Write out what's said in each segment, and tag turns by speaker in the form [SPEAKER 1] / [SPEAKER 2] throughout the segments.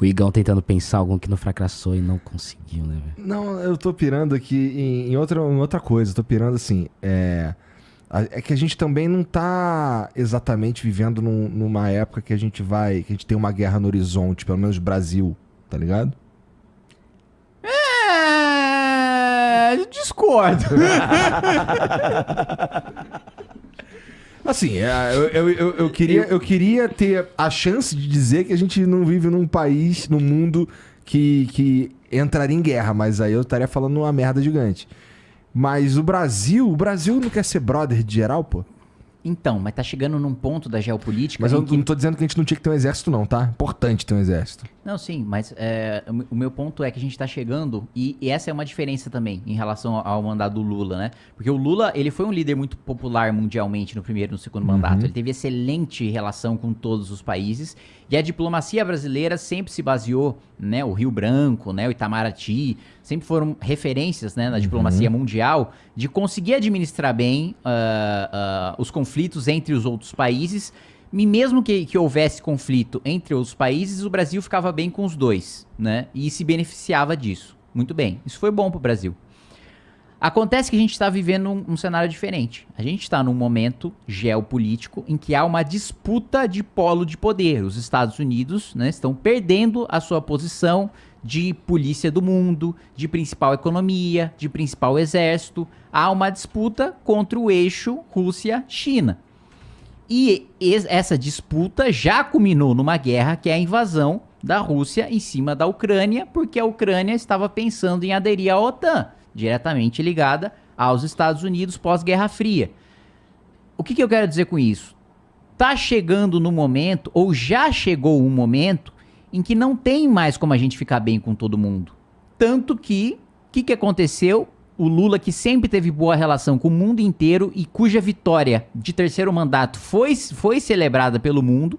[SPEAKER 1] O Igão tentando pensar algum que não fracassou e não conseguiu, né, velho?
[SPEAKER 2] Não, eu tô pirando aqui em outra coisa. Eu tô pirando assim, é que a gente também não tá exatamente vivendo numa época que a gente tem uma guerra no horizonte, pelo menos Brasil, tá ligado?
[SPEAKER 3] Discordo.
[SPEAKER 2] Assim, eu queria ter a chance de dizer que a gente não vive num país, num mundo que entraria em guerra, mas aí eu estaria falando uma merda gigante. Mas o Brasil não quer ser brother de geral, pô?
[SPEAKER 3] Então, mas tá chegando num ponto da geopolítica...
[SPEAKER 2] Mas eu
[SPEAKER 3] em que...
[SPEAKER 2] não tô dizendo que a gente não tinha que ter um exército não, tá? Importante ter um exército.
[SPEAKER 3] Não, sim, mas o meu ponto é que a gente tá chegando, e essa é uma diferença também em relação ao mandato do Lula, né? Porque o Lula, ele foi um líder muito popular mundialmente no primeiro e no segundo mandato. Ele teve excelente relação com todos os países, e a diplomacia brasileira sempre se baseou, né? O Rio Branco, né? O Itamaraty, sempre foram referências, né? Na diplomacia mundial, de conseguir administrar bem os conflitos entre os outros países. E mesmo que houvesse conflito entre os países, o Brasil ficava bem com os dois, né? E se beneficiava disso. Muito bem. Isso foi bom pro Brasil. Acontece que a gente está vivendo um cenário diferente. A gente está num momento geopolítico em que há uma disputa de polo de poder. Os Estados Unidos, né, estão perdendo a sua posição de polícia do mundo, de principal economia, de principal exército. Há uma disputa contra o eixo Rússia-China. E essa disputa já culminou numa guerra, que é a invasão da Rússia em cima da Ucrânia, porque a Ucrânia estava pensando em aderir à OTAN, diretamente ligada aos Estados Unidos pós-Guerra Fria. O que eu quero dizer com isso? Tá chegando no momento, ou já chegou um momento, em que não tem mais como a gente ficar bem com todo mundo. Tanto que, o que aconteceu? O Lula, que sempre teve boa relação com o mundo inteiro e cuja vitória de terceiro mandato foi celebrada pelo mundo,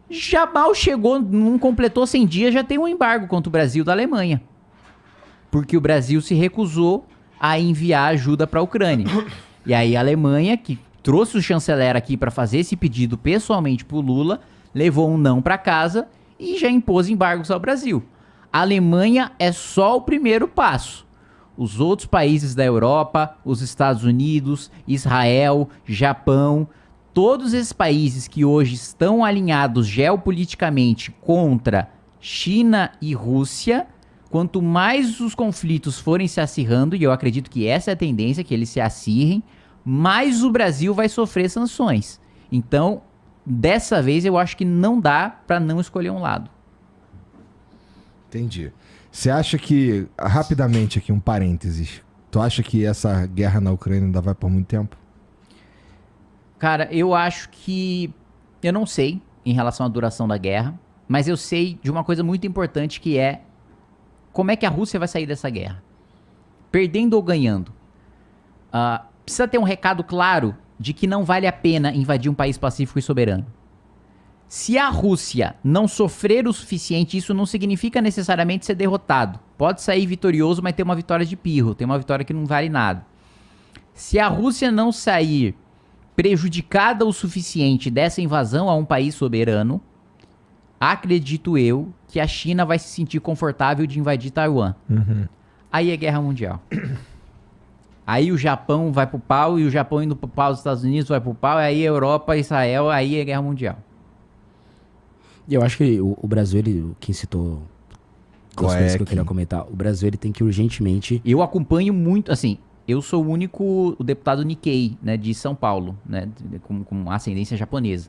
[SPEAKER 3] já mal chegou, não completou 100 dias, já tem um embargo contra o Brasil da Alemanha. Porque o Brasil se recusou a enviar ajuda para a Ucrânia. E aí a Alemanha, que trouxe o chanceler aqui para fazer esse pedido pessoalmente para o Lula, levou um não para casa e já impôs embargos ao Brasil. A Alemanha é só o primeiro passo. Os outros países da Europa, os Estados Unidos, Israel, Japão, todos esses países que hoje estão alinhados geopoliticamente contra China e Rússia, quanto mais os conflitos forem se acirrando, e eu acredito que essa é a tendência, que eles se acirrem, mais o Brasil vai sofrer sanções. Então, dessa vez eu acho que não dá para não escolher um lado.
[SPEAKER 2] Entendi. Você acha que, rapidamente aqui, um parênteses, tu acha que essa guerra na Ucrânia ainda vai por muito tempo?
[SPEAKER 3] Cara, eu acho que... Eu não sei em relação à duração da guerra, mas eu sei de uma coisa muito importante, que é como é que a Rússia vai sair dessa guerra. Perdendo ou ganhando. Precisa ter um recado claro de que não vale a pena invadir um país pacífico e soberano. Se a Rússia não sofrer o suficiente, isso não significa necessariamente ser derrotado. Pode sair vitorioso, mas ter uma vitória de pirro, ter uma vitória que não vale nada. Se a Rússia não sair prejudicada o suficiente dessa invasão a um país soberano, acredito eu que a China vai se sentir confortável de invadir Taiwan. Aí é guerra mundial. Aí o Japão vai pro pau, e o Japão indo pro pau, os Estados Unidos vai pro pau, aí a Europa, Israel, aí é guerra mundial.
[SPEAKER 1] E eu acho que o Brasil, ele, quem citou duas coisas que eu queria comentar, o Brasil ele tem que urgentemente...
[SPEAKER 3] Eu acompanho muito, assim, eu sou o deputado Nikkei, né, de São Paulo, né, com ascendência japonesa.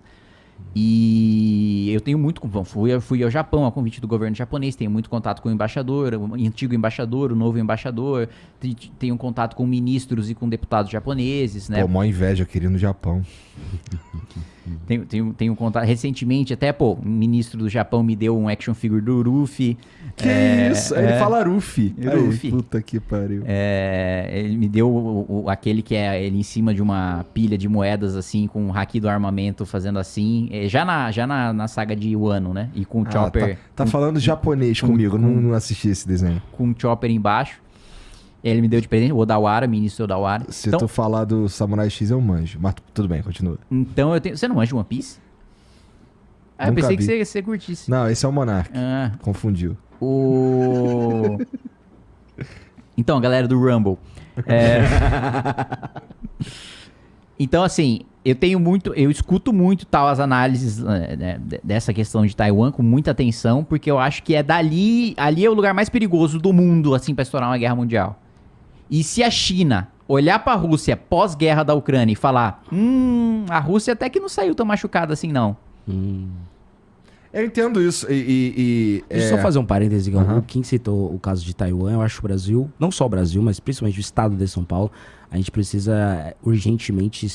[SPEAKER 3] E eu tenho muito... Bom, fui ao Japão a convite do governo japonês, tenho muito contato com o embaixador, o antigo embaixador, o novo embaixador, tenho contato com ministros e com deputados japoneses, né?
[SPEAKER 2] Pô, mó inveja, eu queria ir no Japão.
[SPEAKER 3] Tenho contato... Recentemente, até, um ministro do Japão me deu um action figure do Ruffy.
[SPEAKER 2] Que isso? Ele fala Ruffy.
[SPEAKER 3] Ruffy.
[SPEAKER 2] Puta que pariu.
[SPEAKER 3] Ele me deu aquele que é ele em cima de uma pilha de moedas, assim, com o haki do armamento fazendo assim, já na saga de Wano, né? E com o Chopper...
[SPEAKER 2] Tá falando japonês comigo, não assisti esse desenho.
[SPEAKER 3] Com o Chopper embaixo. Ele me deu de presente, o Odawara, ministro Odawara.
[SPEAKER 2] Se tu falar do Samurai X, eu manjo. Mas tudo bem, continua.
[SPEAKER 3] Então eu tenho... Você não manja One Piece? Ah, eu pensei que você curtisse.
[SPEAKER 2] Não, esse é o Monark. Confundiu.
[SPEAKER 3] Então, galera do Rumble. Então, assim, eu escuto muito tal as análises dessa questão de Taiwan com muita atenção, porque eu acho que ali é o lugar mais perigoso do mundo, assim, pra estourar uma guerra mundial. E se a China olhar pra Rússia pós-guerra da Ucrânia e falar, a Rússia até que não saiu tão machucada assim, não.
[SPEAKER 2] Eu entendo isso.
[SPEAKER 1] Deixa eu só fazer um parêntese, Gão. O Kim citou o caso de Taiwan. Eu acho que o Brasil, não só o Brasil, mas principalmente o estado de São Paulo, a gente precisa urgentemente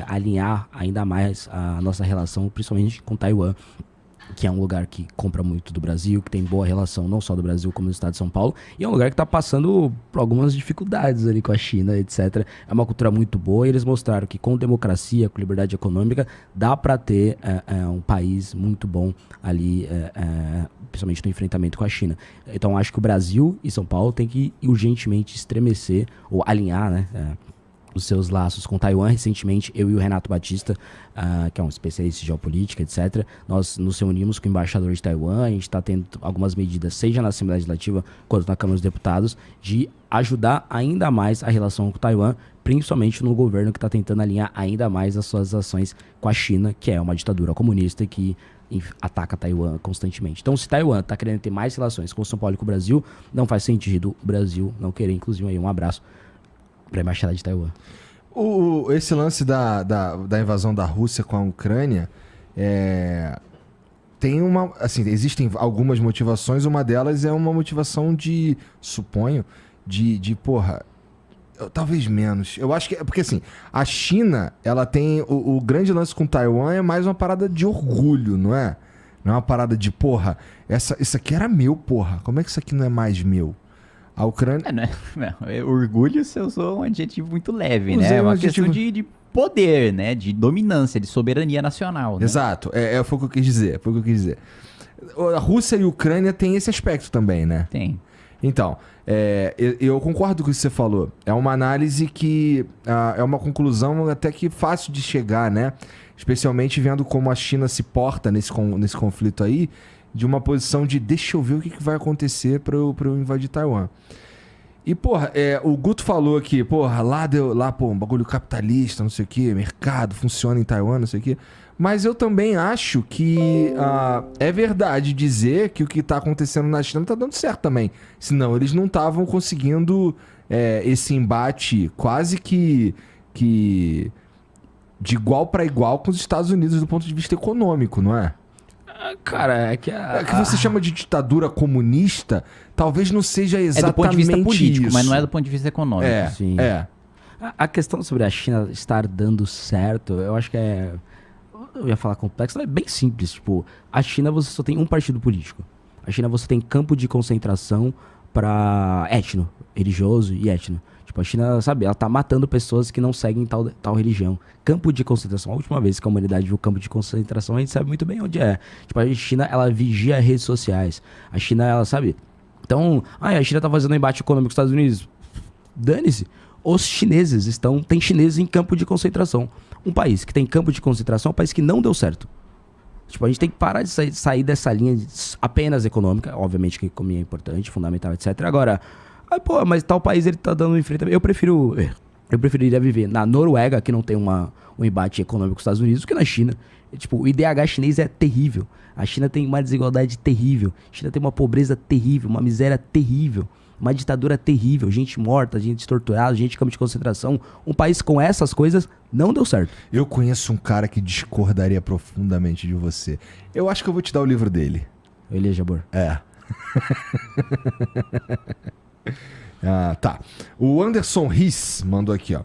[SPEAKER 1] alinhar ainda mais a nossa relação, principalmente com Taiwan, que é um lugar que compra muito do Brasil, que tem boa relação não só do Brasil como do estado de São Paulo, e é um lugar que está passando por algumas dificuldades ali com a China, etc. É uma cultura muito boa e eles mostraram que com democracia, com liberdade econômica, dá para ter um país muito bom ali, principalmente no enfrentamento com a China. Então acho que o Brasil e São Paulo tem que urgentemente estremecer ou alinhar, né, os seus laços com Taiwan. Recentemente, eu e o Renato Batista, que é um especialista em geopolítica, etc., nós nos reunimos com o embaixador de Taiwan. A gente está tendo algumas medidas, seja na Assembleia Legislativa quanto na Câmara dos Deputados, de ajudar ainda mais a relação com Taiwan, principalmente no governo que está tentando alinhar ainda mais as suas ações com a China, que é uma ditadura comunista que ataca Taiwan constantemente. Então, se Taiwan está querendo ter mais relações com São Paulo e com o Brasil, não faz sentido o Brasil não querer, inclusive, aí um abraço para a Embaixada de Taiwan.
[SPEAKER 2] Esse lance da invasão da Rússia com a Ucrânia tem uma... Assim, existem algumas motivações. Uma delas é uma motivação suponho, porra... Talvez menos. Eu acho que... Porque assim, a China, ela tem... O grande lance com Taiwan é mais uma parada de orgulho, não é? Não é uma parada de, porra, isso aqui era meu, porra. Como é que isso aqui não é mais meu? A Ucrânia...
[SPEAKER 3] Orgulho, você usou um adjetivo muito leve, né? É uma questão de poder, né? De dominância, de soberania nacional, né?
[SPEAKER 2] Exato. Foi o que eu quis dizer. A Rússia e a Ucrânia têm esse aspecto também, né?
[SPEAKER 3] Tem.
[SPEAKER 2] Então, eu concordo com o que você falou. É uma análise que... é uma conclusão até que fácil de chegar, né? Especialmente vendo como a China se porta nesse conflito aí, de uma posição de deixa eu ver o que vai acontecer pra eu invadir Taiwan. E, porra, o Guto falou aqui, porra, lá, pô, um bagulho capitalista, não sei o quê, mercado, funciona em Taiwan, não sei o quê. Mas eu também acho que é verdade dizer que o que tá acontecendo na China tá dando certo também. Senão eles não estavam conseguindo esse embate quase que de igual para igual com os Estados Unidos do ponto de vista econômico, não é?
[SPEAKER 1] Cara, é que
[SPEAKER 2] que você chama de ditadura comunista, talvez não seja exatamente
[SPEAKER 3] do ponto de vista político,
[SPEAKER 2] isso.
[SPEAKER 3] mas não é do ponto de vista econômico.
[SPEAKER 1] Sim. A questão sobre a China estar dando certo, eu acho que eu ia falar complexo, é bem simples. Tipo, a China você só tem um partido político. A China você tem campo de concentração para religioso e étnico. Tipo, a China, sabe, ela tá matando pessoas que não seguem tal religião. Campo de concentração. A última vez que a humanidade viu campo de concentração, a gente sabe muito bem onde é. Tipo, a China, ela vigia redes sociais. A China, ela, sabe... Então, a China tá fazendo um embate econômico com os Estados Unidos. Dane-se. Os chineses tem chineses em campo de concentração. Um país que tem campo de concentração é um país que não deu certo. Tipo, a gente tem que parar de sair dessa linha apenas econômica. Obviamente que a economia é importante, fundamental, etc. Agora... mas tal país ele tá dando um enfrentamento. Eu preferiria viver na Noruega, que não tem um embate econômico com os Estados Unidos, do que na China. Tipo, o IDH chinês é terrível. A China tem uma desigualdade terrível. A China tem uma pobreza terrível, uma miséria terrível, uma ditadura terrível, gente morta, gente torturada, gente em campo de concentração. Um país com essas coisas não deu certo.
[SPEAKER 2] Eu conheço um cara que discordaria profundamente de você. Eu acho que eu vou te dar o livro dele.
[SPEAKER 1] Elias Jabbour.
[SPEAKER 2] Tá. O Anderson Riss mandou aqui, ó.